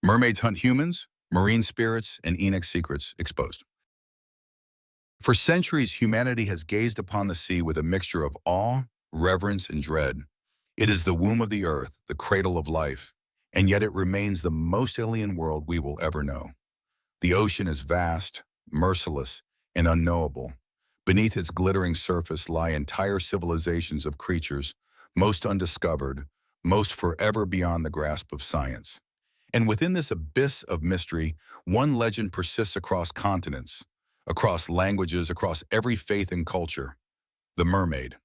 Mermaids hunt humans, marine spirits, and Enoch secrets exposed. For centuries, humanity has gazed upon the sea with a mixture of awe, reverence, and dread. It is the womb of the earth, the cradle of life, and yet it remains the most alien world we will ever know. The ocean is vast, merciless, and unknowable. Beneath its glittering surface lie entire civilizations of creatures, most undiscovered, most forever beyond the grasp of science. And within this abyss of mystery, one legend persists across continents, across languages, across every faith and culture: the mermaid.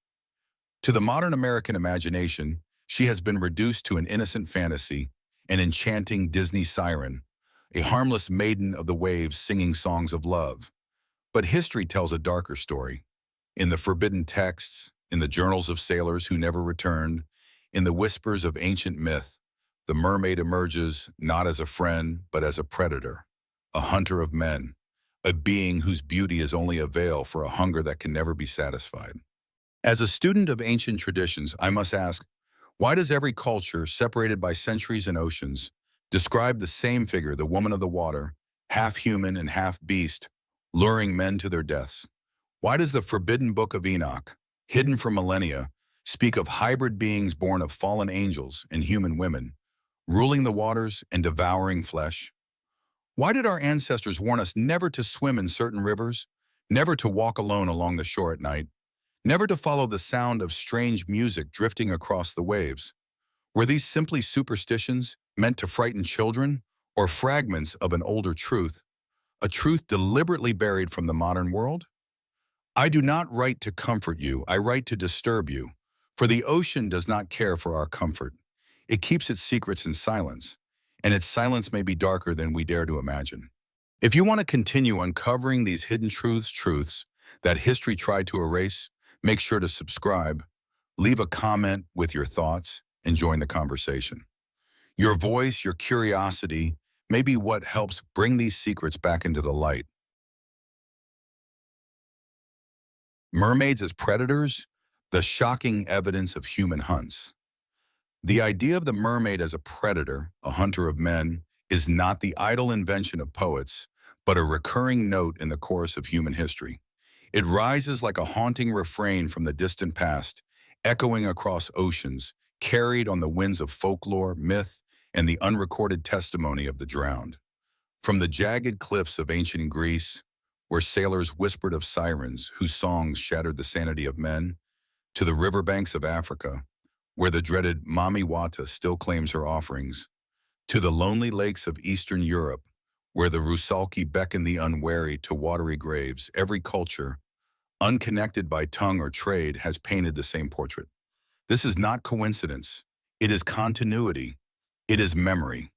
To the modern American imagination, she has been reduced to an innocent fantasy, an enchanting Disney siren, a harmless maiden of the waves singing songs of love. But history tells a darker story. In the forbidden texts, in the journals of sailors who never returned, in the whispers of ancient myth, the mermaid emerges not as a friend, but as a predator, a hunter of men, a being whose beauty is only a veil for a hunger that can never be satisfied. As a student of ancient traditions, I must ask, why does every culture, separated by centuries and oceans, describe the same figure, the woman of the water, half human and half beast, luring men to their deaths? Why does the forbidden Book of Enoch, hidden for millennia, speak of hybrid beings born of fallen angels and human women, ruling the waters and devouring flesh? Why did our ancestors warn us never to swim in certain rivers, never to walk alone along the shore at night, never to follow the sound of strange music drifting across the waves? Were these simply superstitions meant to frighten children, or fragments of an older truth, a truth deliberately buried from the modern world? I do not write to comfort you, I write to disturb you, for the ocean does not care for our comfort. It keeps its secrets in silence, and its silence may be darker than we dare to imagine. If you want to continue uncovering these hidden truths that history tried to erase, make sure to subscribe, leave a comment with your thoughts, and join the conversation. Your voice, your curiosity, may be what helps bring these secrets back into the light. Mermaids as predators, the shocking evidence of human hunts. The idea of the mermaid as a predator, a hunter of men, is not the idle invention of poets, but a recurring note in the course of human history. It rises like a haunting refrain from the distant past, echoing across oceans, carried on the winds of folklore, myth, and the unrecorded testimony of the drowned. From the jagged cliffs of ancient Greece, where sailors whispered of sirens whose songs shattered the sanity of men, to the riverbanks of Africa, where the dreaded Mami Wata still claims her offerings, to the lonely lakes of Eastern Europe, where the Rusalki beckon the unwary to watery graves, every culture, unconnected by tongue or trade, has painted the same portrait. This is not coincidence. It is continuity. It is memory.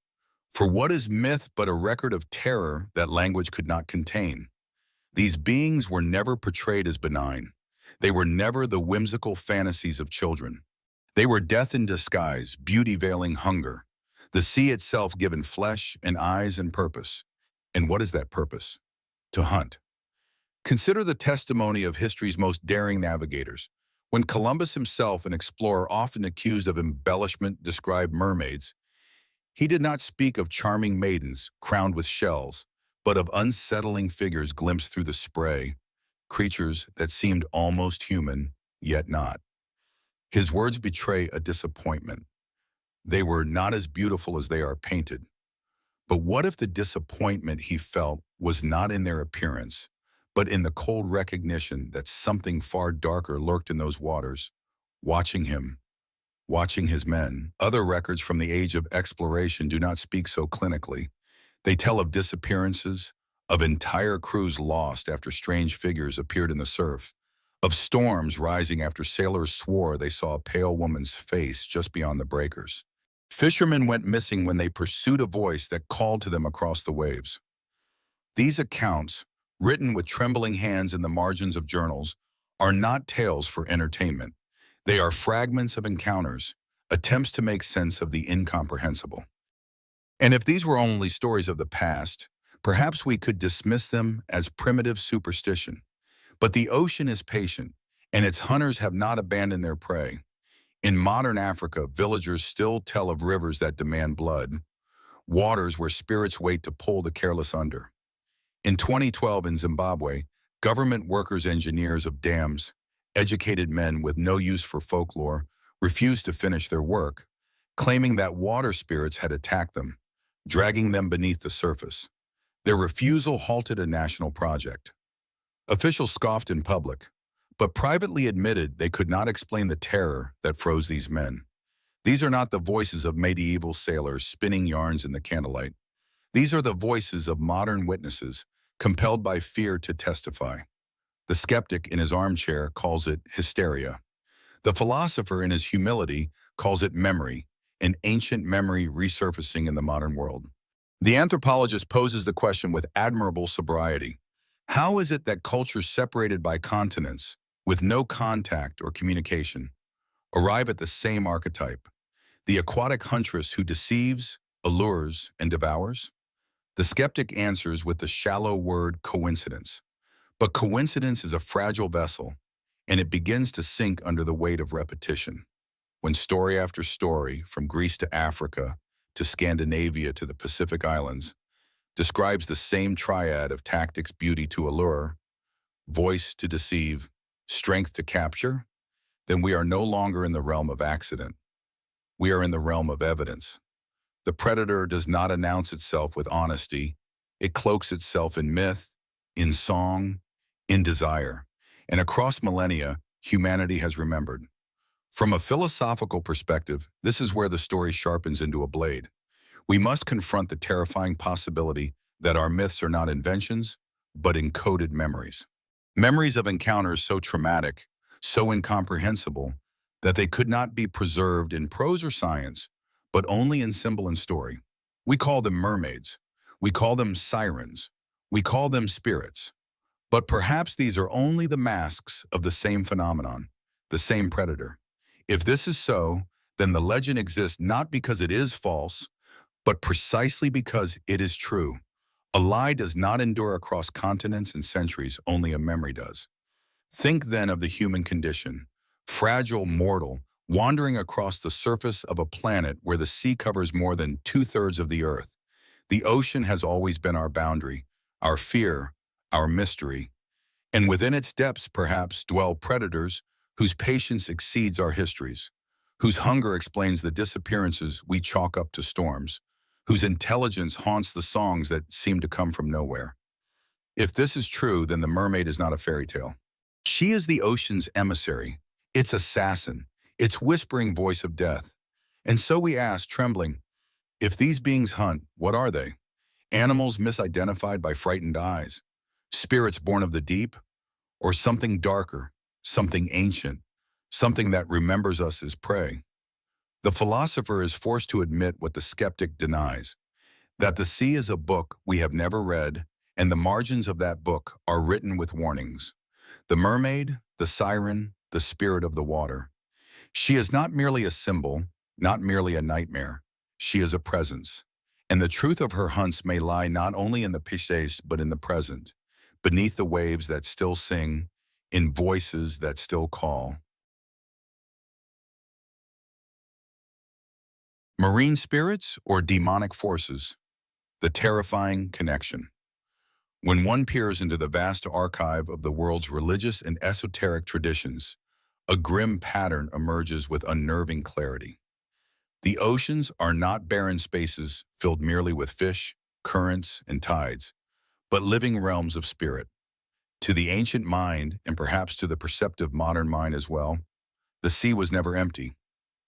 For what is myth but a record of terror that language could not contain? These beings were never portrayed as benign. They were never the whimsical fantasies of children. They were death in disguise, beauty veiling hunger, the sea itself given flesh and eyes and purpose. And what is that purpose? To hunt. Consider the testimony of history's most daring navigators. When Columbus himself, an explorer often accused of embellishment, described mermaids, he did not speak of charming maidens crowned with shells, but of unsettling figures glimpsed through the spray, creatures that seemed almost human, yet not. His words betray a disappointment. They were not as beautiful as they are painted. But what if the disappointment he felt was not in their appearance, but in the cold recognition that something far darker lurked in those waters, watching him, watching his men? Other records from the age of exploration do not speak so clinically. They tell of disappearances, of entire crews lost after strange figures appeared in the surf, of storms rising after sailors swore they saw a pale woman's face just beyond the breakers. Fishermen went missing when they pursued a voice that called to them across the waves. These accounts, written with trembling hands in the margins of journals, are not tales for entertainment. They are fragments of encounters, attempts to make sense of the incomprehensible. And if these were only stories of the past, perhaps we could dismiss them as primitive superstition. But the ocean is patient, and its hunters have not abandoned their prey. In modern Africa, villagers still tell of rivers that demand blood, waters where spirits wait to pull the careless under. In 2012 in Zimbabwe, government workers, engineers of dams, educated men with no use for folklore, refused to finish their work, claiming that water spirits had attacked them, dragging them beneath the surface. Their refusal halted a national project. Officials scoffed in public, but privately admitted they could not explain the terror that froze these men. These are not the voices of medieval sailors spinning yarns in the candlelight. These are the voices of modern witnesses, compelled by fear to testify. The skeptic in his armchair calls it hysteria. The philosopher in his humility calls it memory, an ancient memory resurfacing in the modern world. The anthropologist poses the question with admirable sobriety. How is it that cultures separated by continents, with no contact or communication, arrive at the same archetype? The aquatic huntress who deceives, allures, and devours? The skeptic answers with the shallow word coincidence. But coincidence is a fragile vessel, and it begins to sink under the weight of repetition. When story after story, from Greece to Africa, to Scandinavia to the Pacific Islands, describes the same triad of tactics, beauty to allure, voice to deceive, strength to capture, then we are no longer in the realm of accident. We are in the realm of evidence. The predator does not announce itself with honesty. It cloaks itself in myth, in song, in desire. And across millennia, humanity has remembered. From a philosophical perspective, this is where the story sharpens into a blade. We must confront the terrifying possibility that our myths are not inventions, but encoded memories. Memories of encounters so traumatic, so incomprehensible, that they could not be preserved in prose or science, but only in symbol and story. We call them mermaids. We call them sirens. We call them spirits. But perhaps these are only the masks of the same phenomenon, the same predator. If this is so, then the legend exists not because it is false, but precisely because it is true. A lie does not endure across continents and centuries, only a memory does. Think then of the human condition, fragile, mortal, wandering across the surface of a planet where the sea covers more than 2/3 of the earth. The ocean has always been our boundary, our fear, our mystery. And within its depths, perhaps, dwell predators whose patience exceeds our histories, whose hunger explains the disappearances we chalk up to storms, whose intelligence haunts the songs that seem to come from nowhere. If this is true, then the mermaid is not a fairy tale. She is the ocean's emissary, its assassin, its whispering voice of death. And so we ask, trembling, if these beings hunt, what are they? Animals misidentified by frightened eyes? Spirits born of the deep? Or something darker, something ancient, something that remembers us as prey? The philosopher is forced to admit what the skeptic denies, that the sea is a book we have never read, and the margins of that book are written with warnings. The mermaid, the siren, the spirit of the water. She is not merely a symbol, not merely a nightmare. She is a presence. And the truth of her hunts may lie not only in the clichés but in the present, beneath the waves that still sing, in voices that still call. Marine spirits or demonic forces? The terrifying connection. When one peers into the vast archive of the world's religious and esoteric traditions, a grim pattern emerges with unnerving clarity. The oceans are not barren spaces filled merely with fish, currents, and tides, but living realms of spirit. To the ancient mind, and perhaps to the perceptive modern mind as well, the sea was never empty.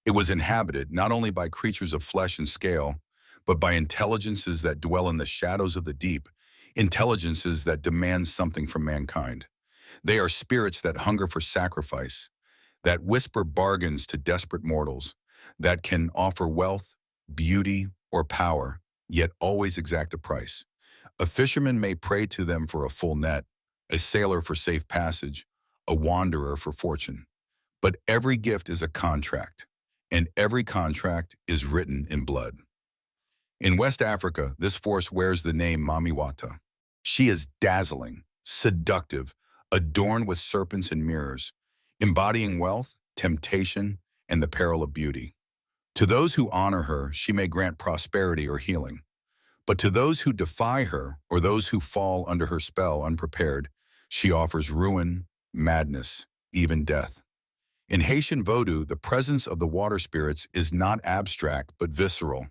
It was inhabited not only by creatures of flesh and scale, but by intelligences that dwell in the shadows of the deep, intelligences that demand something from mankind. They are spirits that hunger for sacrifice, that whisper bargains to desperate mortals, that can offer wealth, beauty, or power, yet always exact a price. A fisherman may pray to them for a full net, a sailor for safe passage, a wanderer for fortune. But every gift is a contract, and every contract is written in blood. In West Africa, this force wears the name Mami Wata. She is dazzling, seductive, adorned with serpents and mirrors, embodying wealth, temptation, and the peril of beauty. To those who honor her, she may grant prosperity or healing. But to those who defy her or those who fall under her spell unprepared, she offers ruin, madness, even death. In Haitian Vodou, the presence of the water spirits is not abstract but visceral.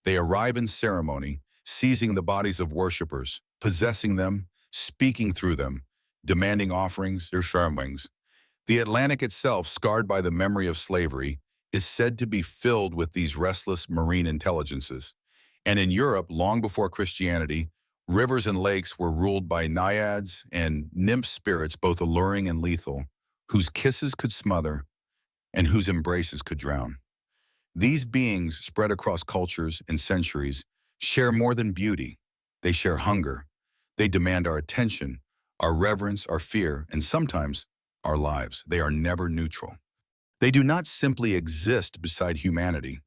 They arrive in ceremony, seizing the bodies of worshippers, possessing them, speaking through them, demanding offerings, their sharmwings. The Atlantic itself, scarred by the memory of slavery, is said to be filled with these restless marine intelligences. And in Europe, long before Christianity, rivers and lakes were ruled by naiads and nymph spirits, both alluring and lethal, whose kisses could smother and whose embraces could drown. These beings, spread across cultures and centuries, share more than beauty. They share hunger. They demand our attention, our reverence, our fear, and sometimes our lives. They are never neutral. They do not simply exist beside humanity.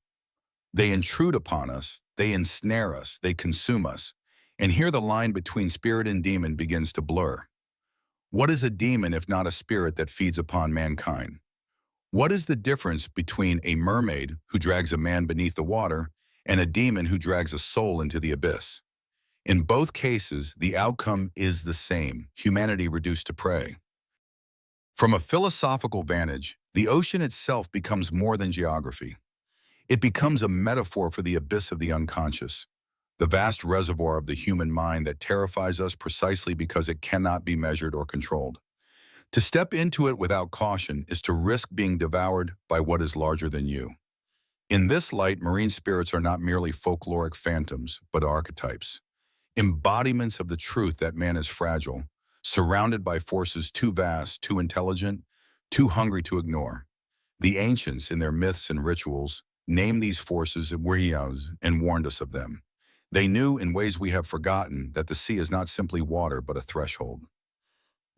They intrude upon us, they ensnare us, they consume us. And here the line between spirit and demon begins to blur. What is a demon if not a spirit that feeds upon mankind? What is the difference between a mermaid who drags a man beneath the water and a demon who drags a soul into the abyss? In both cases, the outcome is the same: humanity reduced to prey. From a philosophical vantage, the ocean itself becomes more than geography. It becomes a metaphor for the abyss of the unconscious, the vast reservoir of the human mind that terrifies us precisely because it cannot be measured or controlled. To step into it without caution is to risk being devoured by what is larger than you. In this light, marine spirits are not merely folkloric phantoms, but archetypes, embodiments of the truth that man is fragile, surrounded by forces too vast, too intelligent, too hungry to ignore. The ancients, in their myths and rituals, named these forces and warned us of them. They knew, in ways we have forgotten, that the sea is not simply water but a threshold.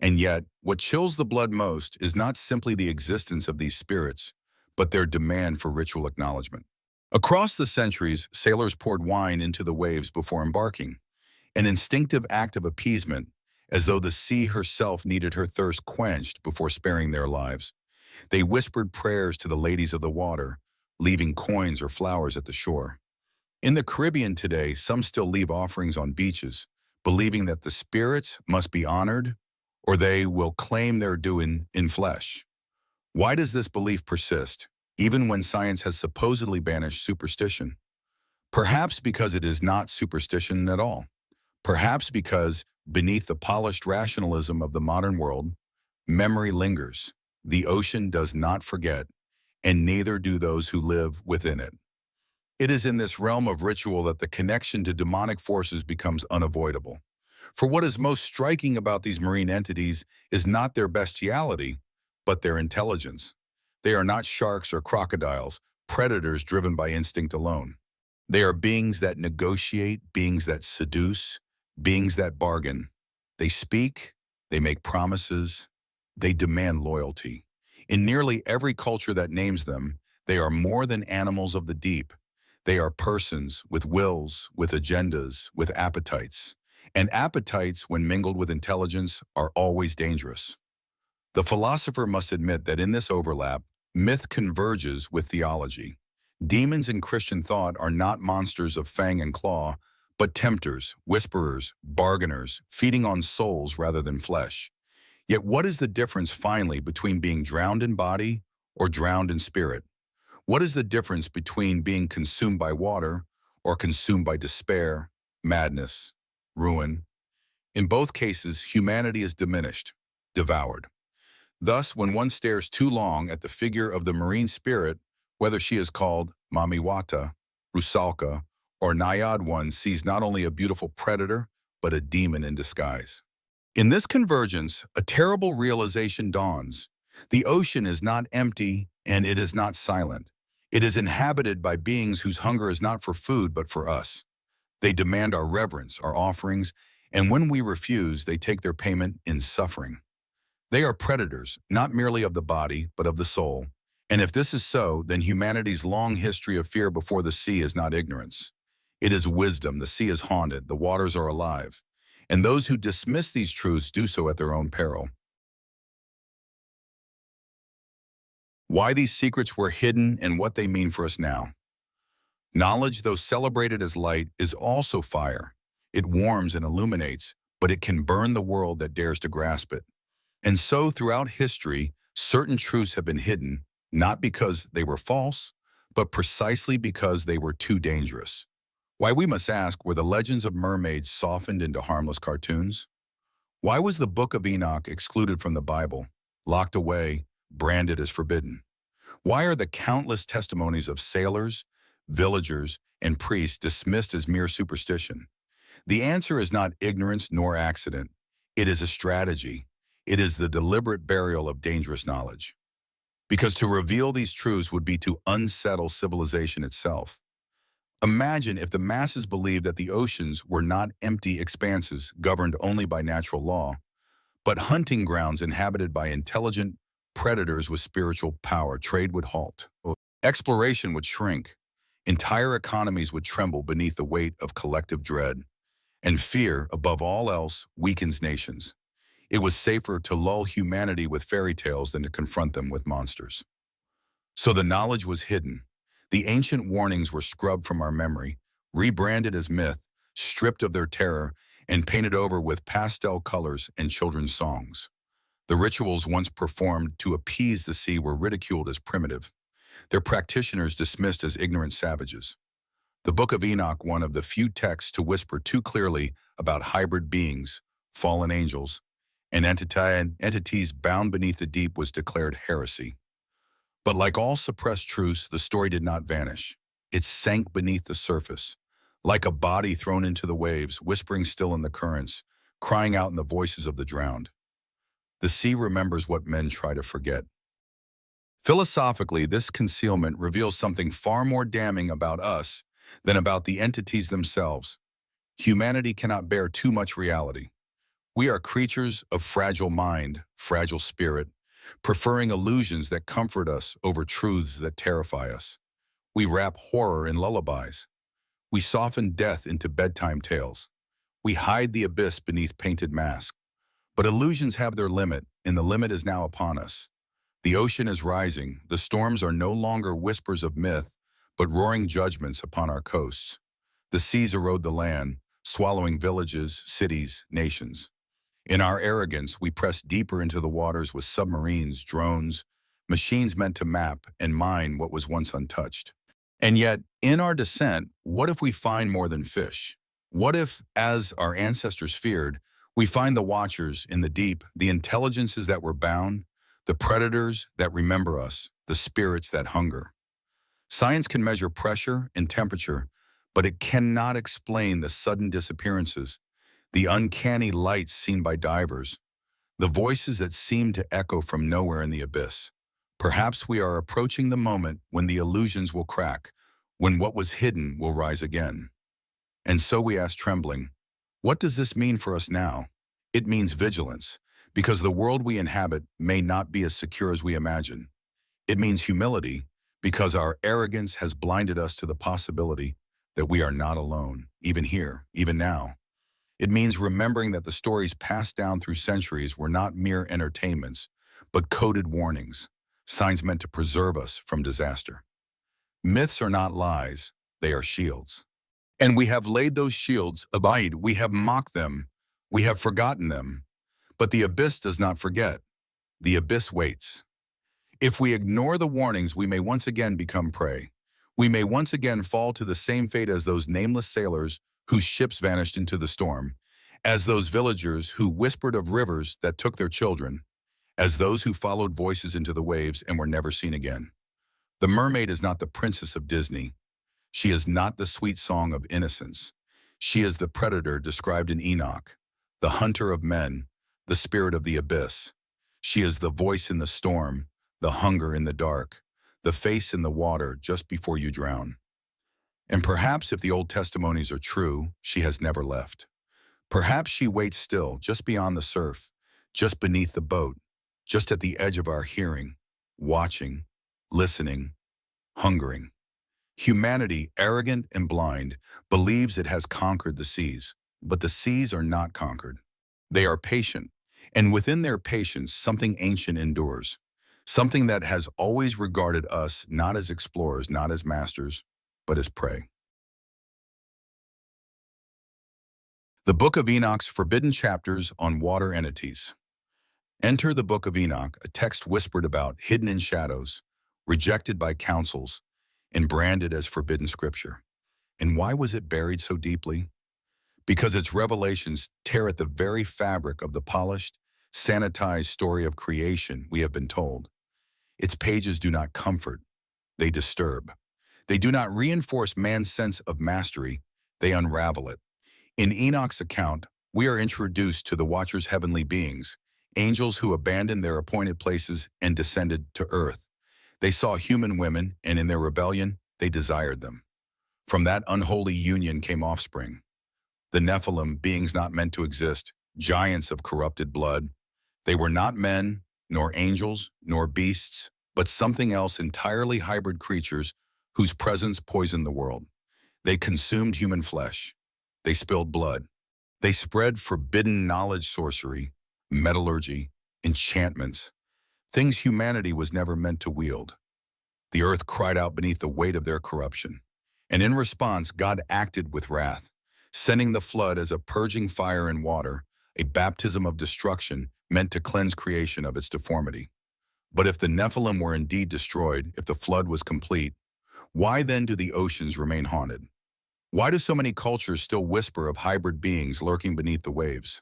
And yet, what chills the blood most is not simply the existence of these spirits, but their demand for ritual acknowledgement. Across the centuries, sailors poured wine into the waves before embarking, an instinctive act of appeasement, as though the sea herself needed her thirst quenched before sparing their lives. They whispered prayers to the ladies of the water, leaving coins or flowers at the shore. In the Caribbean today, some still leave offerings on beaches, believing that the spirits must be honored or they will claim their due in flesh. Why does this belief persist, even when science has supposedly banished superstition? Perhaps because it is not superstition at all. Perhaps because, beneath the polished rationalism of the modern world, memory lingers. The ocean does not forget, and neither do those who live within it. It is in this realm of ritual that the connection to demonic forces becomes unavoidable. For what is most striking about these marine entities is not their bestiality, but their intelligence. They are not sharks or crocodiles, predators driven by instinct alone. They are beings that negotiate, beings that seduce, beings that bargain. They speak, they make promises, they demand loyalty. In nearly every culture that names them, they are more than animals of the deep. They are persons with wills, with agendas, with appetites. And appetites, when mingled with intelligence, are always dangerous. The philosopher must admit that in this overlap, myth converges with theology. Demons in Christian thought are not monsters of fang and claw, but tempters, whisperers, bargainers, feeding on souls rather than flesh. Yet what is the difference finally between being drowned in body or drowned in spirit? What is the difference between being consumed by water or consumed by despair, madness, ruin? In both cases, humanity is diminished, devoured. Thus, when one stares too long at the figure of the marine spirit, whether she is called Mami Wata, Rusalka, or Naiad, one sees not only a beautiful predator, but a demon in disguise. In this convergence, a terrible realization dawns. The ocean is not empty, and it is not silent. It is inhabited by beings whose hunger is not for food, but for us. They demand our reverence, our offerings, and when we refuse, they take their payment in suffering. They are predators, not merely of the body, but of the soul. And if this is so, then humanity's long history of fear before the sea is not ignorance. It is wisdom. The sea is haunted, the waters are alive. And those who dismiss these truths do so at their own peril. Why these secrets were hidden and what they mean for us now. Knowledge, though celebrated as light, is also fire. It warms and illuminates, but it can burn the world that dares to grasp it. And so, throughout history, certain truths have been hidden, not because they were false, but precisely because they were too dangerous. Why, we must ask, were the legends of mermaids softened into harmless cartoons? Why was the Book of Enoch excluded from the Bible, locked away, branded as forbidden? Why are the countless testimonies of sailors, villagers, and priests dismissed as mere superstition? The answer is not ignorance nor accident. It is a strategy. It is the deliberate burial of dangerous knowledge. Because to reveal these truths would be to unsettle civilization itself. Imagine if the masses believed that the oceans were not empty expanses governed only by natural law, but hunting grounds inhabited by intelligent predators with spiritual power. Trade would halt. Exploration would shrink. Entire economies would tremble beneath the weight of collective dread. And fear, above all else, weakens nations. It was safer to lull humanity with fairy tales than to confront them with monsters. So the knowledge was hidden. The ancient warnings were scrubbed from our memory, rebranded as myth, stripped of their terror, and painted over with pastel colors and children's songs. The rituals once performed to appease the sea were ridiculed as primitive, their practitioners dismissed as ignorant savages. The Book of Enoch, one of the few texts to whisper too clearly about hybrid beings, fallen angels, and entities bound beneath the deep, was declared heresy. But like all suppressed truths, the story did not vanish. It sank beneath the surface, like a body thrown into the waves, whispering still in the currents, crying out in the voices of the drowned. The sea remembers what men try to forget. Philosophically, this concealment reveals something far more damning about us than about the entities themselves. Humanity cannot bear too much reality. We are creatures of fragile mind, fragile spirit, preferring illusions that comfort us over truths that terrify us. We wrap horror in lullabies. We soften death into bedtime tales. We hide the abyss beneath painted masks. But illusions have their limit, and the limit is now upon us. The ocean is rising. The storms are no longer whispers of myth, but roaring judgments upon our coasts. The seas erode the land, swallowing villages, cities, nations. In our arrogance, we press deeper into the waters with submarines, drones, machines meant to map and mine what was once untouched. And yet, in our descent, what if we find more than fish? What if, as our ancestors feared, we find the watchers in the deep, the intelligences that were bound, the predators that remember us, the spirits that hunger? Science can measure pressure and temperature, but it cannot explain the sudden disappearances, the uncanny lights seen by divers, the voices that seem to echo from nowhere in the abyss. Perhaps we are approaching the moment when the illusions will crack, when what was hidden will rise again. And so we ask, trembling, what does this mean for us now? It means vigilance, because the world we inhabit may not be as secure as we imagine. It means humility, because our arrogance has blinded us to the possibility that we are not alone, even here, even now. It means remembering that the stories passed down through centuries were not mere entertainments, but coded warnings, signs meant to preserve us from disaster. Myths are not lies, they are shields. And we have laid those shields aside, we have mocked them, we have forgotten them. But the abyss does not forget. The abyss waits. If we ignore the warnings, we may once again become prey. We may once again fall to the same fate as those nameless sailors whose ships vanished into the storm, as those villagers who whispered of rivers that took their children, as those who followed voices into the waves and were never seen again. The mermaid is not the princess of Disney. She is not the sweet song of innocence. She is the predator described in Enoch, the hunter of men, the spirit of the abyss. She is the voice in the storm, the hunger in the dark, the face in the water just before you drown. And perhaps if the old testimonies are true, she has never left. Perhaps she waits still, just beyond the surf, just beneath the boat, just at the edge of our hearing, watching, listening, hungering. Humanity, arrogant and blind, believes it has conquered the seas, but the seas are not conquered. They are patient, and within their patience, something ancient endures, something that has always regarded us not as explorers, not as masters, but as prey. The Book of Enoch's forbidden chapters on water entities. Enter the Book of Enoch, a text whispered about, hidden in shadows, rejected by councils, and branded as forbidden scripture. And why was it buried so deeply? Because its revelations tear at the very fabric of the polished, sanitized story of creation we have been told. Its pages do not comfort, they disturb. They do not reinforce man's sense of mastery, they unravel it. In Enoch's account, we are introduced to the Watcher's heavenly beings, angels who abandoned their appointed places and descended to earth. They saw human women, and in their rebellion, they desired them. From that unholy union came offspring. The Nephilim, beings not meant to exist, giants of corrupted blood. They were not men, nor angels, nor beasts, but something else, entirely hybrid creatures whose presence poisoned the world. They consumed human flesh. They spilled blood. They spread forbidden knowledge, sorcery, metallurgy, enchantments, things humanity was never meant to wield. The earth cried out beneath the weight of their corruption. And in response, God acted with wrath, sending the flood as a purging fire and water, a baptism of destruction meant to cleanse creation of its deformity. But if the Nephilim were indeed destroyed, if the flood was complete, why then do the oceans remain haunted? Why do so many cultures still whisper of hybrid beings lurking beneath the waves?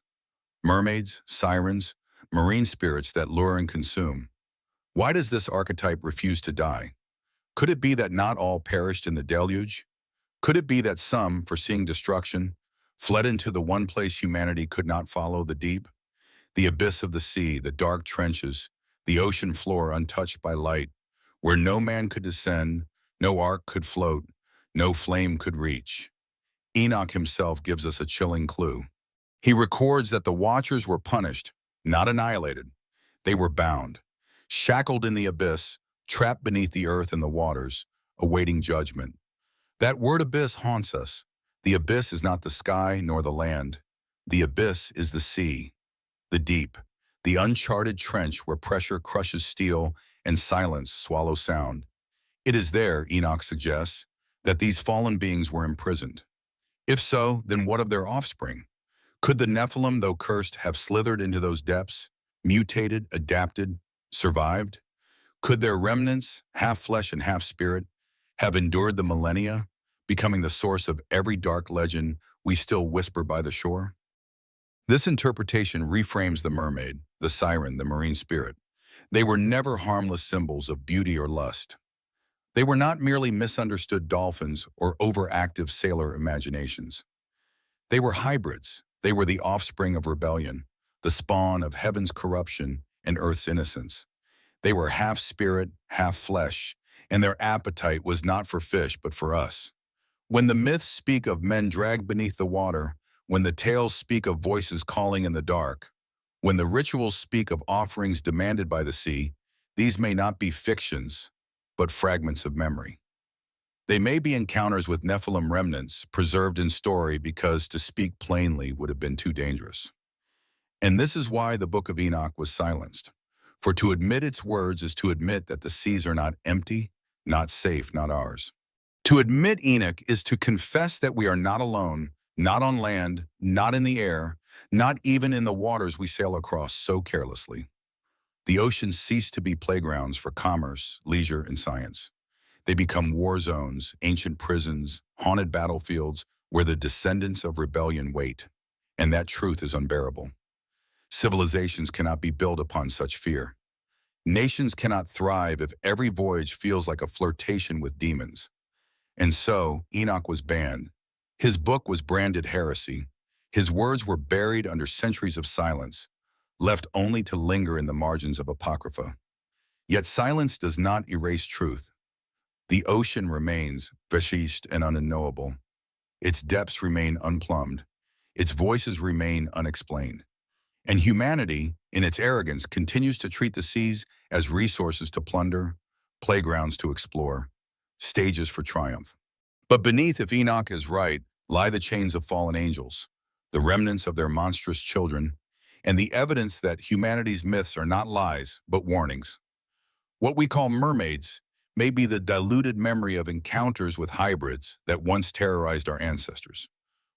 Mermaids, sirens, marine spirits that lure and consume. Why does this archetype refuse to die? Could it be that not all perished in the deluge? Could it be that some, foreseeing destruction, fled into the one place humanity could not follow, the deep? The abyss of the sea, the dark trenches, the ocean floor untouched by light, where no man could descend, no ark could float, no flame could reach. Enoch himself gives us a chilling clue. He records that the Watchers were punished, not annihilated. They were bound, shackled in the abyss, trapped beneath the earth and the waters, awaiting judgment. That word abyss haunts us. The abyss is not the sky nor the land. The abyss is the sea, the deep, the uncharted trench where pressure crushes steel and silence swallows sound. It is there, Enoch suggests, that these fallen beings were imprisoned. If so, then what of their offspring? Could the Nephilim, though cursed, have slithered into those depths, mutated, adapted, survived? Could their remnants, half flesh and half spirit, have endured the millennia, becoming the source of every dark legend we still whisper by the shore? This interpretation reframes the mermaid, the siren, the marine spirit. They were never harmless symbols of beauty or lust. They were not merely misunderstood dolphins or overactive sailor imaginations. They were hybrids. They were the offspring of rebellion, the spawn of heaven's corruption and earth's innocence. They were half spirit, half flesh, and their appetite was not for fish but for us. When the myths speak of men dragged beneath the water, when the tales speak of voices calling in the dark, when the rituals speak of offerings demanded by the sea, these may not be fictions, but fragments of memory. They may be encounters with Nephilim remnants preserved in story because to speak plainly would have been too dangerous. And this is why the Book of Enoch was silenced. For to admit its words is to admit that the seas are not empty, not safe, not ours. To admit Enoch is to confess that we are not alone, not on land, not in the air, not even in the waters we sail across so carelessly. The oceans cease to be playgrounds for commerce, leisure, and science. They become war zones, ancient prisons, haunted battlefields where the descendants of rebellion wait. And that truth is unbearable. Civilizations cannot be built upon such fear. Nations cannot thrive if every voyage feels like a flirtation with demons. And so, Enoch was banned. His book was branded heresy. His words were buried under centuries of silence, left only to linger in the margins of Apocrypha. Yet silence does not erase truth. The ocean remains vashisht and unknowable. Its depths remain unplumbed. Its voices remain unexplained. And humanity, in its arrogance, continues to treat the seas as resources to plunder, playgrounds to explore, stages for triumph. But beneath, if Enoch is right, lie the chains of fallen angels, the remnants of their monstrous children, and the evidence that humanity's myths are not lies, but warnings. What we call mermaids, may be the diluted memory of encounters with hybrids that once terrorized our ancestors.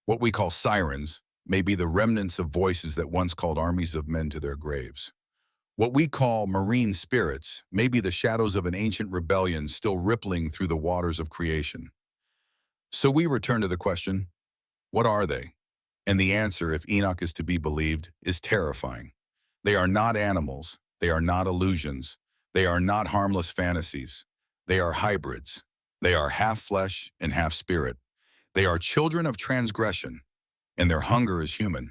What we call sirens may be the remnants of voices that once called armies of men to their graves. What we call marine spirits may be the shadows of an ancient rebellion still rippling through the waters of creation. So we return to the question, what are they? And the answer, if Enoch is to be believed, is terrifying. They are not animals. They are not illusions. They are not harmless fantasies. They are hybrids. They are half flesh and half spirit. They are children of transgression, and their hunger is human.